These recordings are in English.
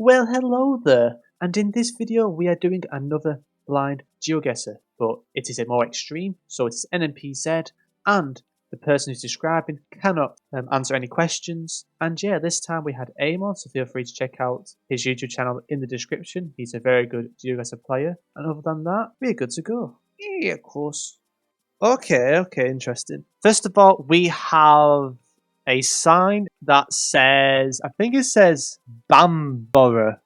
Well, hello there, and in this video we are doing another blind GeoGuessr, but it is a more extreme, so it's NMPZ, and the person who's describing cannot answer any questions. And yeah, this time we had Eamonn, so feel free to check out his YouTube channel in the description. He's a very good GeoGuessr player, and other than that, we're good to go. Yeah, of course. Okay, interesting. First of all, we have a sign that says, I think it says Bamborough,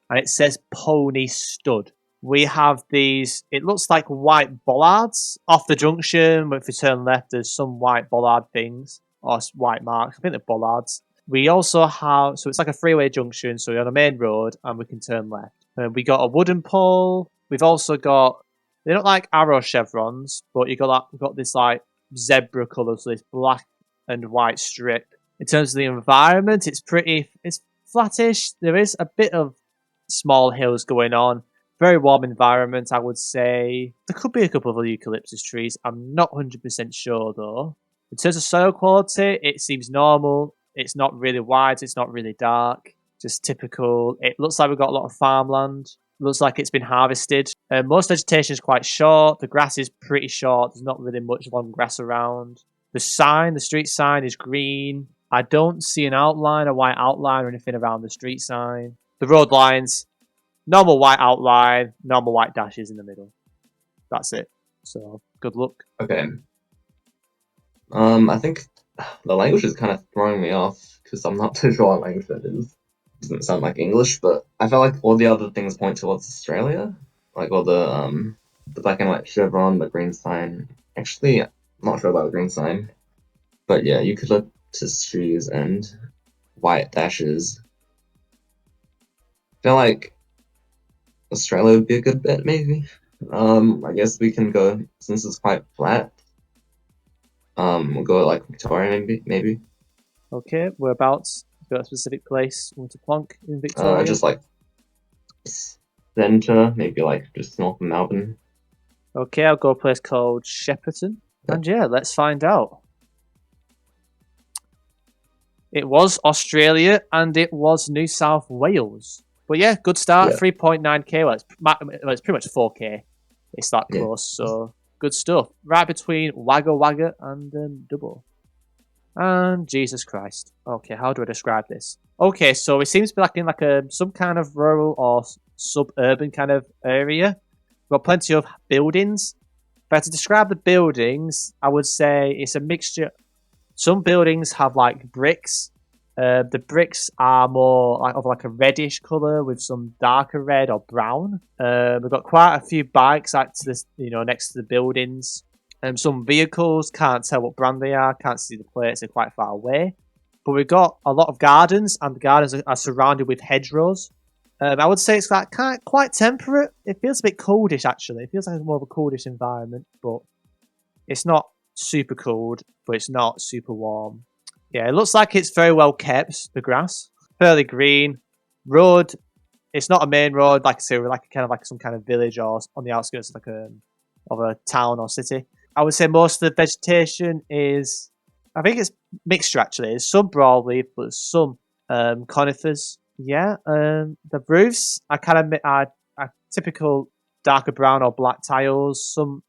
and it says Pony Stud. We have these, it looks like white bollards off the junction, but if you turn left, there's some white bollard things, or white marks, I think they're bollards. We also have, so it's like a freeway junction, so we're on a main road, and we can turn left. We got a wooden pole, we've also got, they're not like arrow chevrons, but we've got this like zebra colour, so this black and white strip. In terms of the environment, it's flattish. There is a bit of small hills going on. Very warm environment, I would say. There could be a couple of eucalyptus trees. I'm not 100% sure though. In terms of soil quality, it seems normal. It's not really wide, it's not really dark. Just typical. It looks like we've got a lot of farmland. Looks like it's been harvested. Most vegetation is quite short. The grass is pretty short. There's not really much long grass around. The street sign is green. I don't see an outline, a white outline or anything around the street sign. The road lines, normal white outline, normal white dashes in the middle. That's it. So, good luck. Okay. I think the language is kind of throwing me off because I'm not too sure what language that is. Doesn't sound like English, but I feel like all the other things point towards Australia. Like all the black and white chevron, the green sign. Actually, I'm not sure about the green sign. But yeah, eucalyptus trees and white dashes. I feel like Australia would be a good bet, maybe. I guess we can go, since it's quite flat, we'll go like Victoria, maybe. Okay, whereabouts? Got a specific place you want to plonk in Victoria? Just like centre, maybe like just north of Melbourne. Okay, I'll go a place called Shepparton. Yeah. And yeah, let's find out. It was Australia and it was New South Wales. But yeah, good start. Yeah. 3.9k. Well, it's pretty much 4k. It's that close, so good stuff. Right between Wagga Wagga and Dubbo. And Jesus Christ. Okay, how do I describe this? Okay, so it seems to be like in some kind of rural or suburban kind of area. We've got plenty of buildings. If I had to describe the buildings, I would say it's a mixture. Some buildings have like bricks. The bricks are more of a reddish colour with some darker red or brown. We've got quite a few bikes next to the buildings. Some vehicles, can't tell what brand they are, can't see the plates, they're quite far away. But we've got a lot of gardens, and the gardens are surrounded with hedgerows. I would say it's quite temperate. It feels a bit coldish, actually. It feels like more of a coldish environment, but it's not super cold, but it's not super warm. Yeah, it looks like it's very well kept, the grass. Fairly green. Road, it's not a main road, like I say, we're like some kind of village or on the outskirts of a town or city. I would say most of the vegetation is, I think it's mixture actually. There's some broadleaf, but some conifers. Yeah, the roofs are typical darker brown or black tiles. Some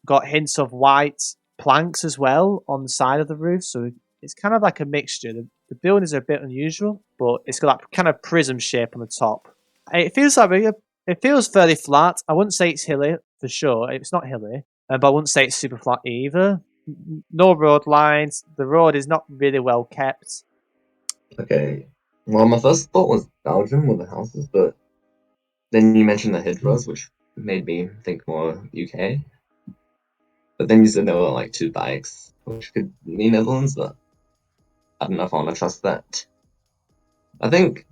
got hints of white planks as well on the side of the roof, so it's kind of like a mixture. The buildings are a bit unusual, but it's got that kind of prism shape on the top. It feels fairly flat. I wouldn't say it's hilly for sure. It's not hilly. But I wouldn't say it's super flat either. No road lines. The road is not really well kept. Okay. Well, my first thought was Belgium with the houses, but then you mentioned the hedgerows, which made me think more UK. But then you said there were like two bikes, which could mean Netherlands, but I don't know if I want to trust that. I think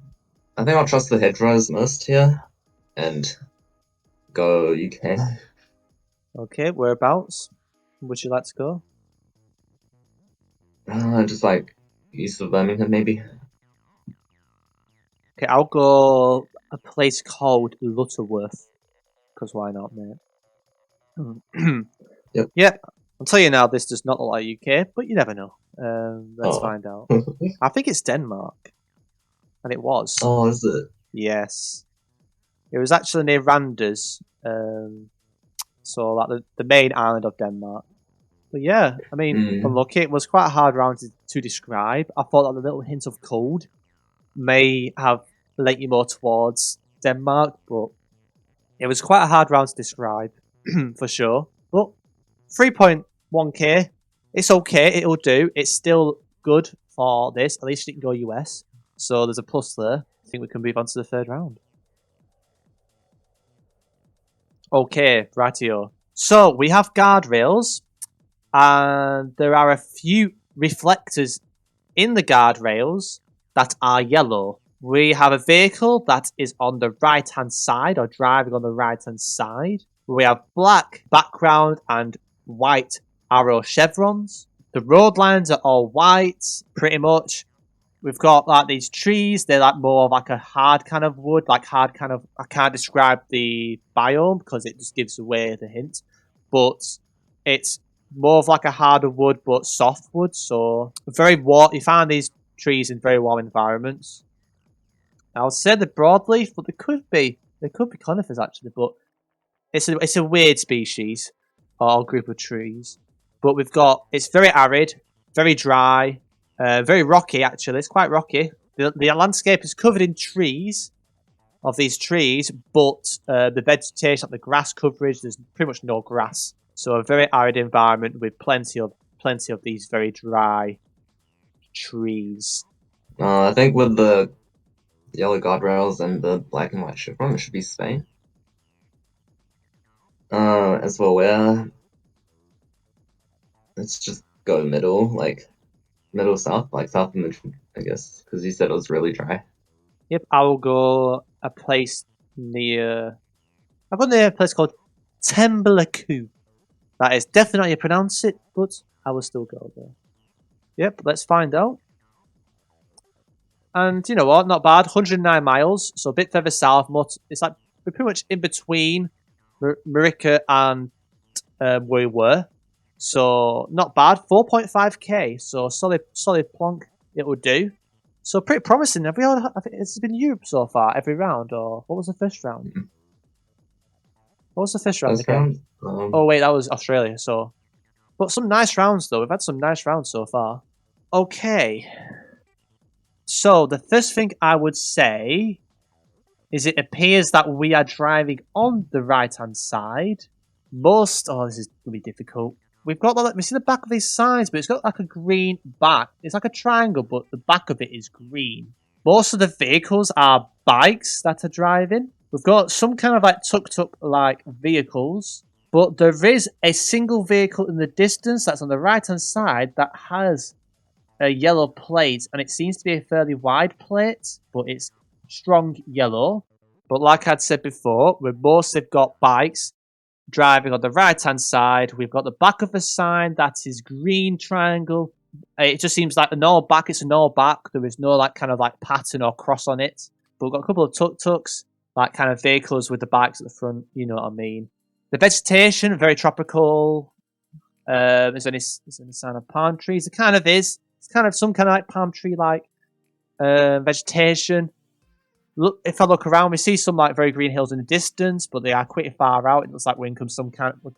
I'll trust the hedgerows most here and go UK. Okay, whereabouts would you like to go? Just like east of Birmingham, maybe. Okay, I'll go a place called Lutterworth. Because why not, mate? Yep. Yeah, I'll tell you now, this does not look like UK, but you never know. Let's find out. I think it's Denmark. And it was. Oh, is it? Yes. It was actually near Randers. So like the main island of Denmark. But yeah, I mean, unlucky. It was quite a hard round to describe. I thought that the little hint of cold may have led you more towards Denmark, but it was quite a hard round to describe for sure. But 3.1k, it's okay. It'll do. It's still good for this. At least it can go US. So there's a plus there. I think we can move on to the third round. Okay, rightio. So we have guardrails, and there are a few reflectors in the guardrails that are yellow. We have a vehicle that is on the right hand side or driving on the right hand side. We have black background and white arrow chevrons. The road lines are all white, pretty much. We've got like these trees, they're like more of like a hard kind of wood, like hard kind of, I can't describe the biome because it just gives away the hint, but it's more of like a harder wood but soft wood, so very warm. You find these trees in very warm environments. I would say the broadleaf, but they could be conifers actually, but it's a weird species or group of trees. But we've got, it's very arid, very dry, very rocky actually. It's quite rocky. The landscape is covered in trees, of these trees, but the vegetation, like the grass coverage, there's pretty much no grass. So a very arid environment with plenty of these very dry trees. I think with the yellow guardrails and the black and white chevron, it should be Spain. As well, where let's just go middle, like middle south, like south of Madrid, I guess, because you said it was really dry. Yep, I will go a place near. I've gone near a place called Temblaku. That is definitely not how you pronounce it, but I will still go there. Yep, let's find out. And you know what? Not bad. 109 miles, so a bit further south. It's like we're pretty much in between Marika and where we were. So not bad. 4.5k. So solid plonk. It would do. So pretty promising. Have we all? I think it's been Europe so far every round, or what was the first round? What was the first round again? Oh wait, that was Australia. So, but some nice rounds though. We've had some nice rounds so far. Okay. So the first thing I would say is it appears that we are driving on the right hand side. This is gonna be difficult. We've got we see the back of these signs, but it's got like a green back. It's like a triangle, but the back of it is green. Most of the vehicles are bikes that are driving. We've got some kind of like tuk-tuk like vehicles, but there is a single vehicle in the distance that's on the right hand side that has a yellow plate, and it seems to be a fairly wide plate, but it's strong yellow. But like I'd said before, we've mostly got bikes driving on the right hand side. We've got the back of the sign that is green triangle. It just seems like a normal back. It's a normal back. There is no like kind of like pattern or cross on it. But we've got a couple of tuk-tuks, like kind of vehicles with the bikes at the front. You know what I mean. The vegetation, very tropical. There's any sign of palm trees. It kind of is. It's kind of some kind of like palm tree like vegetation. Look, if I look around, we see some like very green hills in the distance, but they are quite far out. It looks like we're in some kind of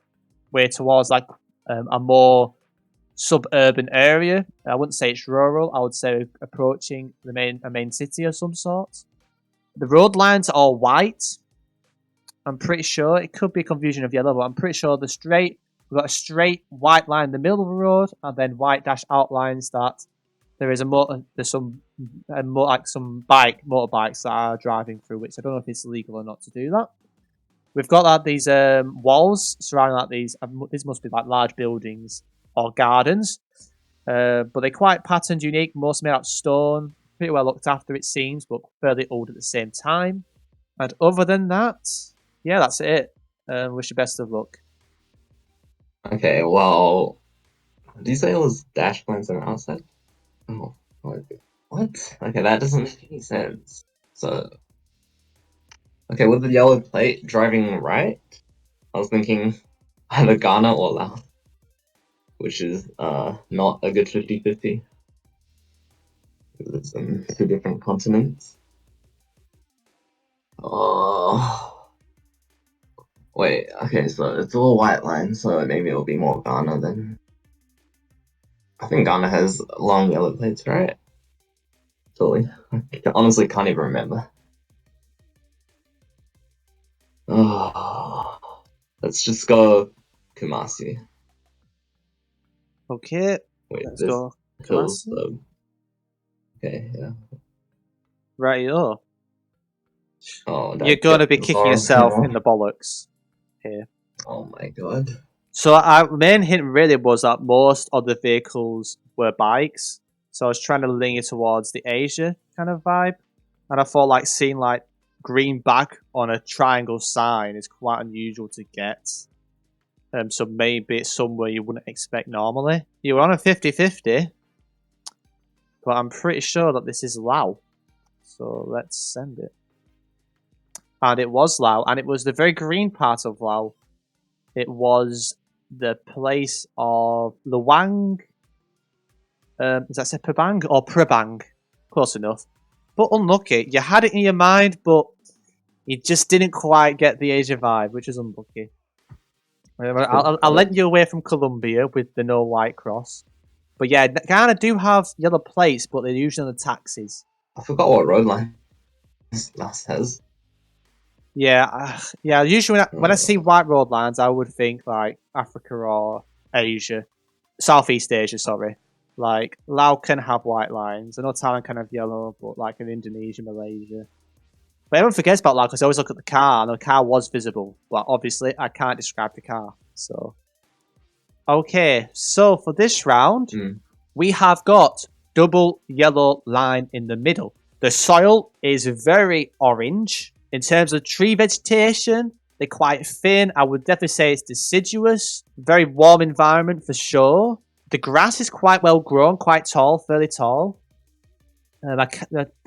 way towards like a more suburban area. I wouldn't say it's rural. I would say approaching a main city of some sort. The road lines are all white. I'm pretty sure it could be a confusion of yellow, but I'm pretty sure we've got a straight white line in the middle of the road, and then white dash outlines that there's some motorbikes that are driving through, which I don't know if it's legal or not to do that. We've got like these walls surrounding like these. These must be like large buildings or gardens, but they're quite patterned, unique. Most made out of stone, pretty well looked after it seems, but fairly old at the same time. And other than that, yeah, that's it. Wish you best of luck. Okay, well, did you say it was dash lines on the outside? Oh, what? Okay, that doesn't make any sense. So, okay, with the yellow plate driving right, I was thinking either Ghana or Laos, which is not a good 50-50. It's in two different continents. wait, okay, so it's all white lines, so maybe it'll be more Ghana then. I think Ghana has long yellow plates, right? Totally. I honestly can't even remember. Oh, let's just go Kumasi. Okay, Wait, let's this go. kills Kumasi. the. Okay, yeah. Right, oh. Oh, You're that going to gets be kicking yourself in the bollocks here. Oh my god. So our main hint really was that most of the vehicles were bikes. So I was trying to lean it towards the Asia kind of vibe. And I thought like seeing like green back on a triangle sign is quite unusual to get. So maybe it's somewhere you wouldn't expect normally. You were on a 50-50, but I'm pretty sure that this is Lao. So let's send it. And it was Lao, and it was the very green part of Lao. It was the place of Luang. Is that say Prabang or Prabang? Close enough. But unlucky. You had it in your mind, but you just didn't quite get the Asia vibe, which is unlucky. I'll let you away from Colombia with the no white cross. But yeah, Ghana do have yellow plates, but they're usually on the taxis. I forgot what road line last has. Yeah, yeah. Usually when I see white road lines, I would think like Africa or Asia, Southeast Asia. Sorry, like Laos can have white lines. I know Thailand can have yellow, but like in Indonesia, Malaysia. But everyone forgets about Laos because I always look at the car, and the car was visible. But obviously, I can't describe the car. So, okay. So for this round, we have got double yellow line in the middle. The soil is very orange. In terms of tree vegetation, they're quite thin. I would definitely say it's deciduous. Very warm environment for sure. The grass is quite well grown, quite tall, fairly tall. I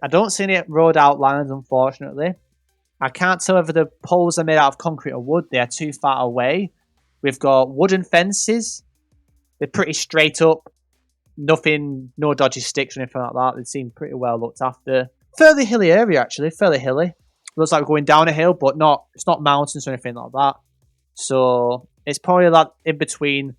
don't see any road outlines, unfortunately. I can't tell whether the poles are made out of concrete or wood. They are too far away. We've got wooden fences. They're pretty straight up. Nothing, no dodgy sticks or anything like that. They seem pretty well looked after. Fairly hilly area, actually. Fairly hilly. Looks like we're going down a hill, but not. It's not mountains or anything like that. So it's probably like in between.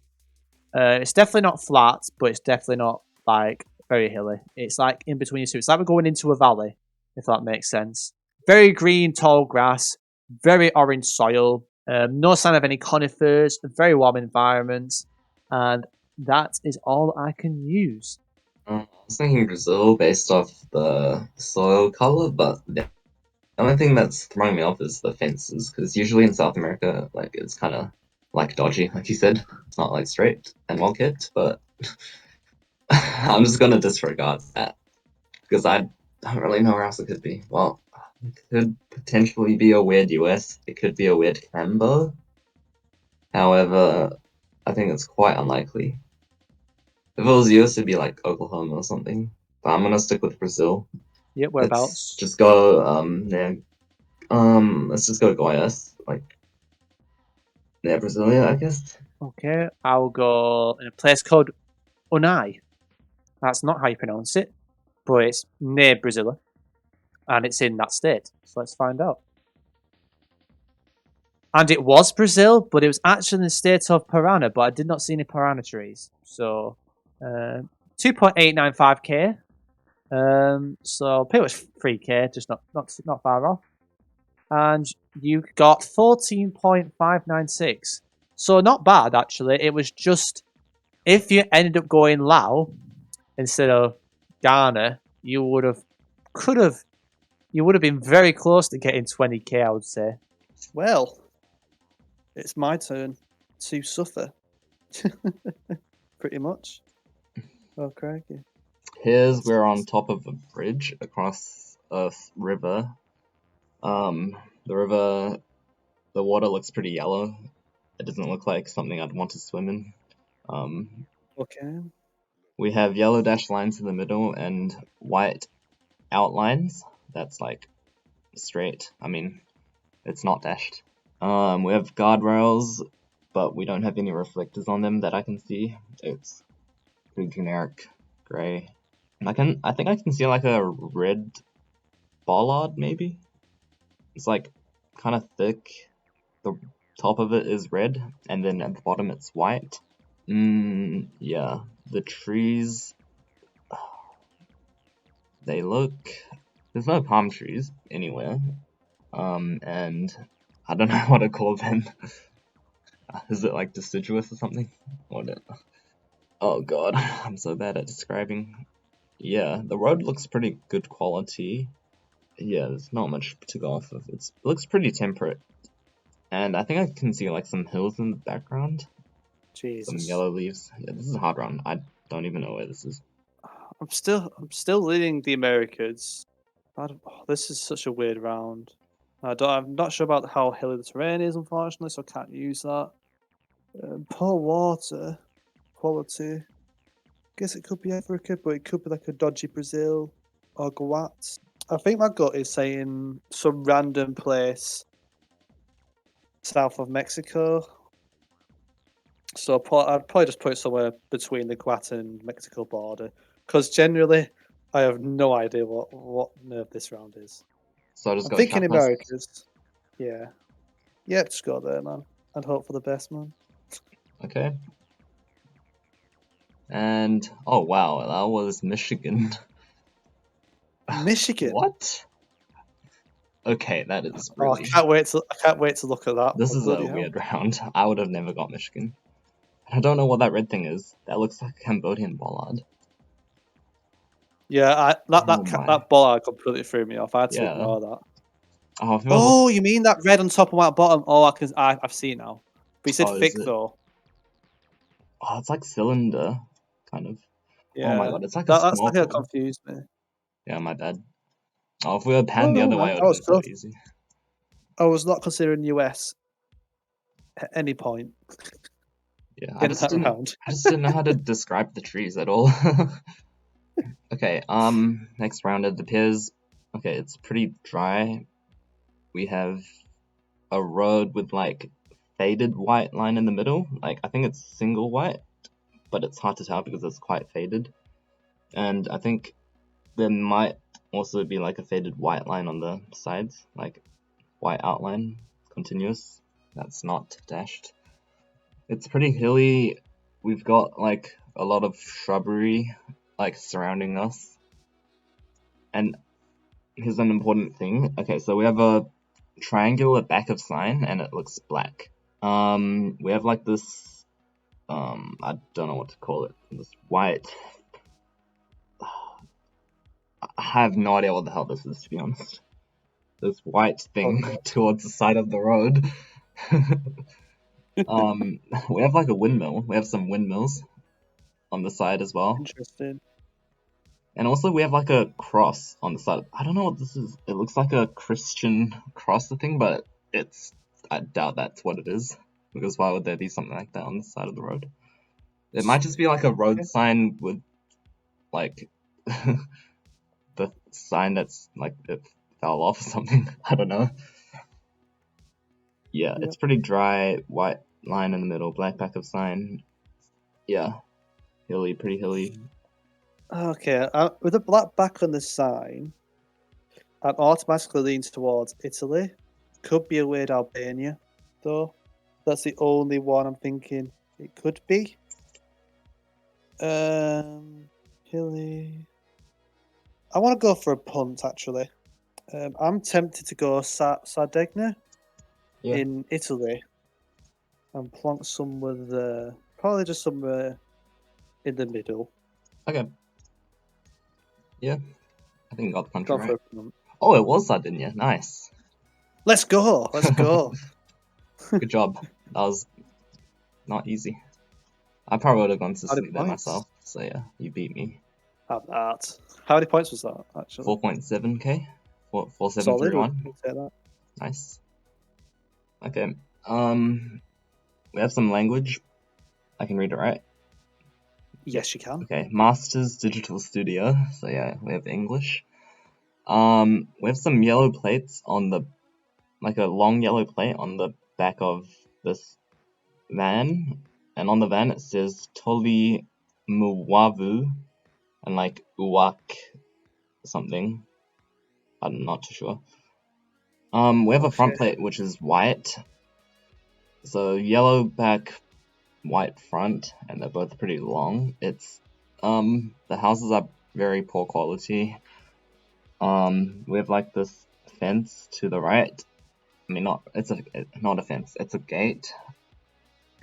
It's definitely not flat, but it's definitely not like very hilly. It's like in between the two. It's like we're going into a valley, if that makes sense. Very green, tall grass. Very orange soil. No sign of any conifers. Very warm environment, and that is all I can use. I was thinking Brazil based off the soil color, but the only thing that's throwing me off is the fences, because usually in South America, like it's kind of like dodgy, like you said. It's not like straight and well kept, but I'm just gonna disregard that because I don't really know where else it could be. Well, it could potentially be a weird US. It could be a weird Canberra. However, I think it's quite unlikely. If it was US, it'd be like Oklahoma or something. But I'm gonna stick with Brazil. Yep, whereabouts? Let's just go yeah. Let's just go Goiás, like near Brasilia, I guess. Okay, I'll go in a place called Unai. That's not how you pronounce it, but it's near Brazil, and it's in that state. So let's find out. And it was Brazil, but it was actually in the state of Parana, but I did not see any Parana trees. So, 2.895k. So pretty much 3k, just not far off. And you got 14.596. So not bad actually. It was just if you ended up going Lao instead of Ghana, you would have been very close to getting 20k, I would say. Well, it's my turn to suffer. Pretty much. Oh, crikey. Here's we're on top of a bridge across a river. The water looks pretty yellow. It doesn't look like something I'd want to swim in. Okay. We have yellow dashed lines in the middle and white outlines. That's like straight. I mean, it's not dashed. We have guardrails, but we don't have any reflectors on them that I can see. It's pretty generic gray. I think I can see like a red bollard maybe. It's like kind of thick. The top of it is red, and then at the bottom it's white. Yeah, the trees, they look, there's no palm trees anywhere, and I don't know what to call them. Is it like deciduous or something? Or no? Oh god, I'm so bad at describing. Yeah, the road looks pretty good quality. Yeah, there's not much to go off of. It looks pretty temperate. And I think I can see like some hills in the background. Some Jesus. yellow leaves. Yeah, this is a hard round. I don't even know where this is. I'm still leading the Americans. This is such a weird round. I'm not sure about how hilly the terrain is, unfortunately, so I can't use that. Poor water quality. Guess it could be Africa, but it could be like a dodgy Brazil or Guat. I think my gut is saying some random place south of Mexico. So I'd probably just put it somewhere between the Guat and Mexico border, because generally I have no idea what nerve this round is. So I'll just I'm go thinking sharpness. Americas. Yeah. Yeah, just go there, man. And hope for the best, man. Okay. And oh wow, that was Michigan. Michigan. What? Okay, that is Oh, really. I can't wait to look at that. This Oh, is bloody a hell. weird round. I would have never got Michigan. I don't know what that red thing is. That looks like a Cambodian bollard. Yeah, Oh my. that bollard completely threw me off. I had to Yeah. ignore that. Oh, if it was Oh, you mean that red on top and white bottom? Oh, I've seen it now. But you said Oh, is thick it? though. Oh, it's like cylinder, kind of. Yeah. Oh my god, it's like a That's the thing that snorkel. confused me. Yeah, my bad. Oh, if we had panned the Oh, other man, way, it that would was have been so tough. easy. I was not considering US at any point Yeah, in that round. I just didn't know how to describe the trees at all. Okay, next round it appears. Okay, it's pretty dry. We have a road with like faded white line in the middle. Like I think it's single white, but it's hard to tell because it's quite faded. And I think there might also be like a faded white line on the sides, like white outline, continuous. That's not dashed. It's pretty hilly. We've got like a lot of shrubbery like surrounding us. And here's an important thing. Okay, so we have a triangular back of sign and it looks black. We have like this I don't know what to call it. This white, I have no idea what the hell this is, to be honest. This white thing towards the side of the road. We have like a windmill. We have some windmills on the side as well. Interesting. And also we have like a cross on the side. I don't know what this is. It looks like a Christian cross thing, but I doubt that's what it is. Because why would there be something like that on the side of the road? It might just be like a road sign with like the sign that's like it fell off or something. I don't know. Yeah, it's pretty dry, white line in the middle, black back of sign. Yeah, hilly, pretty hilly. Okay, with the black back on the sign, I'm automatically leaning towards Italy. Could be a weird Albania, though. That's the only one I'm thinking it could be. Hilly. I want to go for a punt, actually. I'm tempted to go Sardegna in Italy and plonk somewhere there. Probably just somewhere in the middle. Okay. Yeah, I think I got the country Go right. for a punt. Oh, it was Sardinia. Nice. Let's go. Let's go. Good job. That was not easy. I probably would have gone to How many sleep there points? myself. So yeah, you beat me. Have that. How many points was that, actually? 4.7k. 4.731. Solid. We'll take that. Nice. Okay. We have some language. I can read it, right? Yes, you can. Okay. Masters Digital Studio. So yeah, we have English. We have some yellow plates on the, like a long yellow plate on the back of this van, and on the van it says Toli Muwavu and like Uwak something. I'm not too sure. We have a front plate which is white, So yellow back, white front, and they're both pretty long. It's the houses are very poor quality. We have like this fence to the right. I mean, not a fence. It's a gate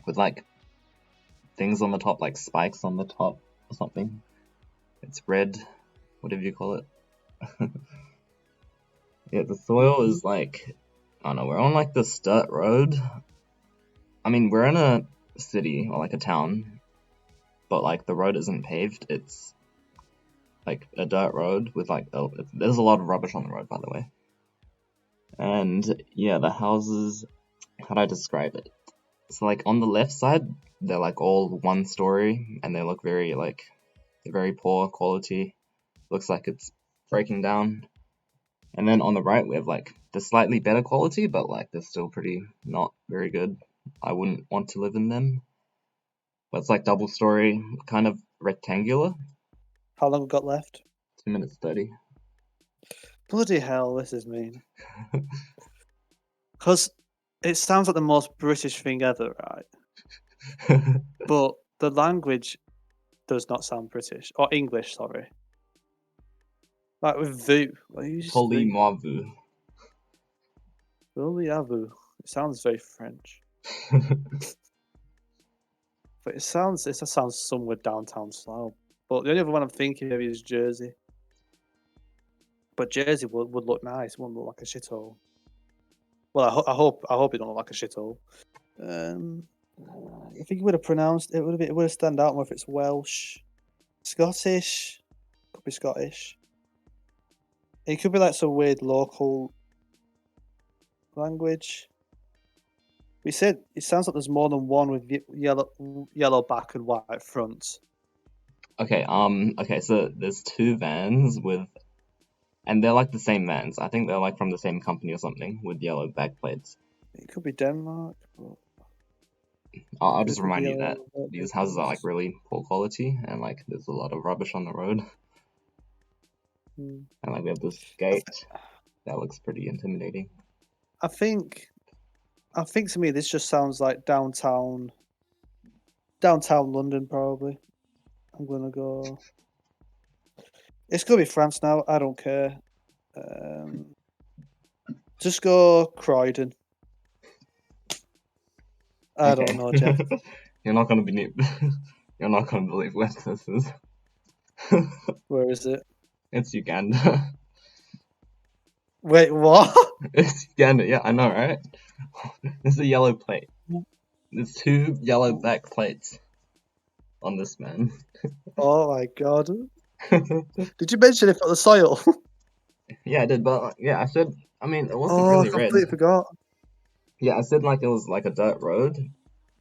with like things on the top, like spikes on the top or something. It's red, whatever you call it. Yeah, the soil is like, I don't know, we're on like this dirt road. I mean, we're in a city or like a town, but like the road isn't paved. It's like a dirt road with like, there's a lot of rubbish on the road, by the way. And yeah, the houses, how do I describe it? So like on the left side, they're like all one story and they look very like, they're very poor quality. Looks like it's breaking down. And then on the right, we have like the slightly better quality, but like they're still pretty not very good. I wouldn't want to live in them. But it's like double story, kind of rectangular. How long we got left? 2 minutes 30. Bloody hell, this is mean. Because it sounds like the most British thing ever, right? But the language does not sound British. Or English, sorry. Like with vu. Like you just think, Polymavu. Vuliavu. It sounds very French. But it sounds somewhere downtown Slough. But the only other one I'm thinking of is Jersey. But Jersey would look nice. It wouldn't look like a shithole. Well, I hope it don't look like a shithole. I think it would have pronounced it would have stand out more if it's Welsh, Scottish. Could be Scottish. It could be like some weird local language. We said it sounds like there's more than one with yellow back and white front. Okay, so there's two vans with, and they're like the same vans. I think they're like from the same company or something with yellow back plates. It could be Denmark. But I'll just could be remind you that yellow these back houses are like plates. really poor quality and like there's a lot of rubbish on the road. Hmm. And like we have this gate that looks pretty intimidating. I think to me this just sounds like downtown London probably. I'm gonna go. It's gonna be France now. I don't care. Just go Croydon. I don't know, Jeff. You're not gonna be you're not gonna believe where this is. Where is it? It's Uganda. Wait, what? It's Uganda, yeah, I know, right? This is a yellow plate. There's two yellow back plates on this man. Oh my god. Did you mention it for the soil? Yeah, I did, but yeah, I said, I mean, it wasn't Oh, I really red. completely forgot. Yeah, I said like it was like a dirt road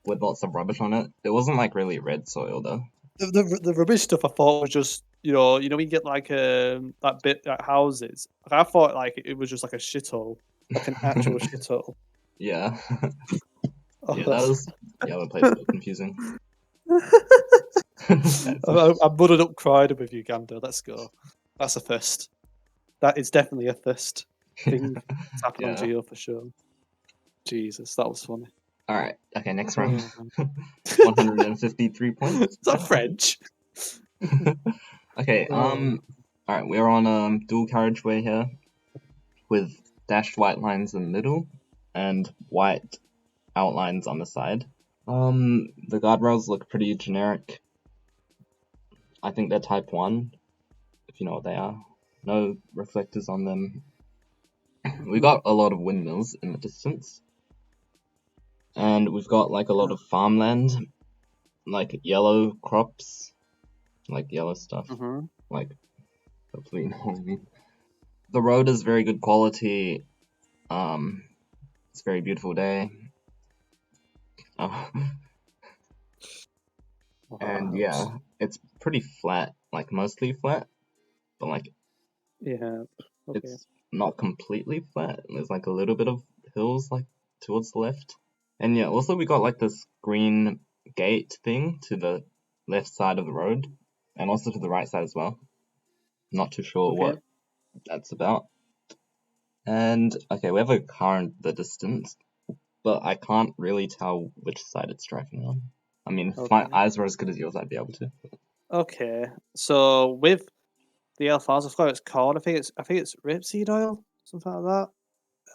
with lots of rubbish on it. It wasn't like really red soil though. The rubbish stuff I thought was just when you get like that bit like houses. Like, I thought like it was just like a shithole, like an actual shithole. Yeah. Oh, Yeah, that was yellow plate's a bit confusing. I muddled up Croydon with Uganda. Let's go. That's a first. That is definitely a first thing that's happened on Yeah. Geo for sure. Jesus, that was funny. Alright, okay, next round. Oh, 153 points. is that French? Okay, alright, we're on dual carriageway here with dashed white lines in the middle and white outlines on the side. The guardrails look pretty generic. I think they're type 1, if you know what they are. No reflectors on them. We got a lot of windmills in the distance. And we've got like a lot of farmland, like yellow crops, like yellow stuff. Like, hopefully you know what I mean. The road is very good quality. It's a very beautiful day. And yeah, it's pretty flat, like mostly flat, but like Yeah. Okay. it's not completely flat. There's like a little bit of hills like towards the left. And yeah, also we got like this green gate thing to the left side of the road and also to the right side as well. Not too sure what that's about. And okay, we have a car in the distance. but I can't really tell which side it's striking on. I mean, if my Okay. eyes were as good as yours, I'd be able to. Okay, so with the alphals, I forgot what it's called. I think it's rapeseed oil, something like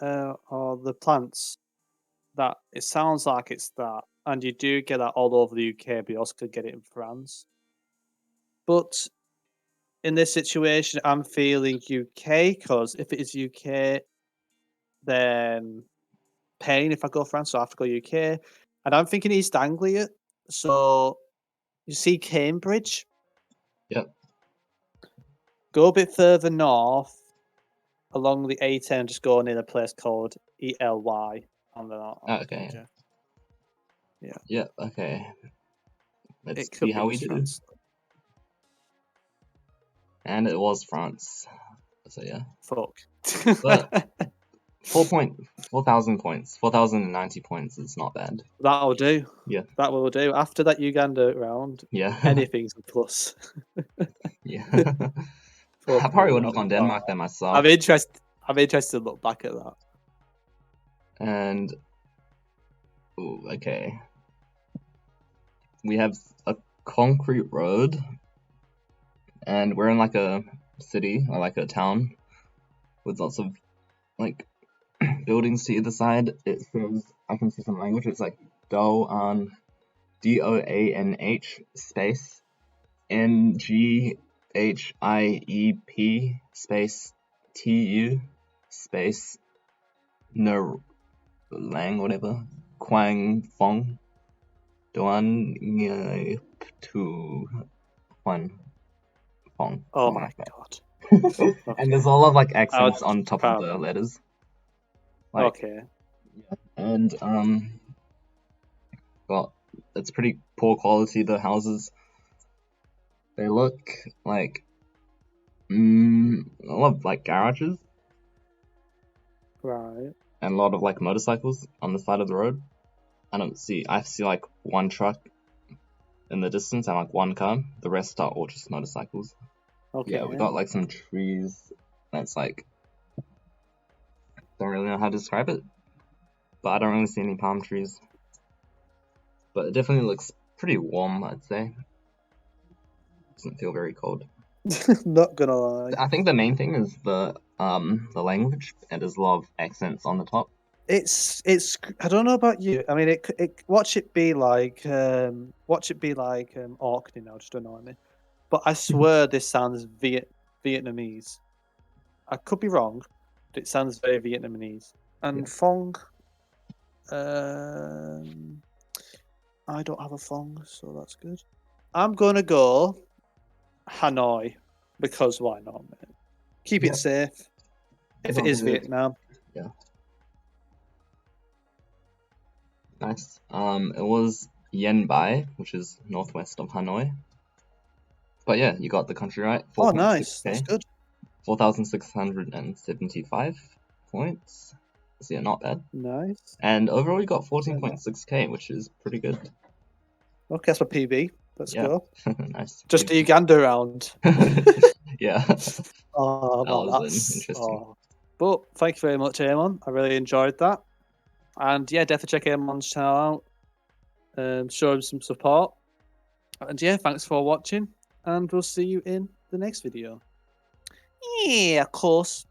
that, or the plants. That it sounds like it's that, and you do get that all over the UK, but you also could get it in France. But in this situation, I'm feeling UK because if it is UK, then pain if I go France, so I have to go UK. And I'm thinking East Anglia. So you see Cambridge, Yep. go a bit further north along the A10, just go near a place called ELY. On the Okay. Yeah. Yeah. Okay. Let's It see could how be we East do. France. And it was France. So yeah. Fuck. But 4,000 points. 4,090 points is not bad. That'll do. Yeah. That will do. After that Uganda round, Yeah. anything's a plus. Yeah. I probably would have gone Denmark there myself. I'm interested to look back at that. And ooh, okay. We have a concrete road, and we're in like a city or like a town with lots of like buildings to either side. It says, I can see some language. It's like Doan, DOANH space NGHIEP space TU space No Lang whatever Quang Fong Doan to Huan Fong. Oh Something my like that. god. And there's a lot of like accents I'll- on top of the letters. Like, Okay. and well, it's pretty poor quality. The houses, they look like a lot of like garages Right. and a lot of like motorcycles on the side of the road. I see like one truck in the distance and like one car. The rest are all just motorcycles. Okay. Yeah, we got like some trees. That's like, don't really know how to describe it, but I don't really see any palm trees. But it definitely looks pretty warm, I'd say. Doesn't feel very cold. Not gonna lie. I think the main thing is the language, and there's a lot of accents on the top. It's I don't know about you. I mean, it watch it be like Orkney now, just to annoy me. But I swear this sounds Vietnamese. I could be wrong, but it sounds very Vietnamese. And Yeah. Phong, I don't have a Phong, so that's good. I'm gonna go Hanoi because why not, man? Keep Yeah. it safe. If it Sounds is good. Vietnam, Nice. It was Yen Bai, which is northwest of Hanoi. But yeah, you got the country right. oh nice, 4.6k. that's good. 4,675 points. So yeah, not bad. Nice. And overall, you got 14.6k, which is pretty good. Okay, that's my PB. Let's Yeah. go. Nice. Just the Uganda round. Yeah. Oh, That well, was that's interesting. oh. But thank you very much, Eamonn. I really enjoyed that. And yeah, definitely check Eamonn's channel out. Show him some support. And yeah, thanks for watching. And we'll see you in the next video. Yeah, of course.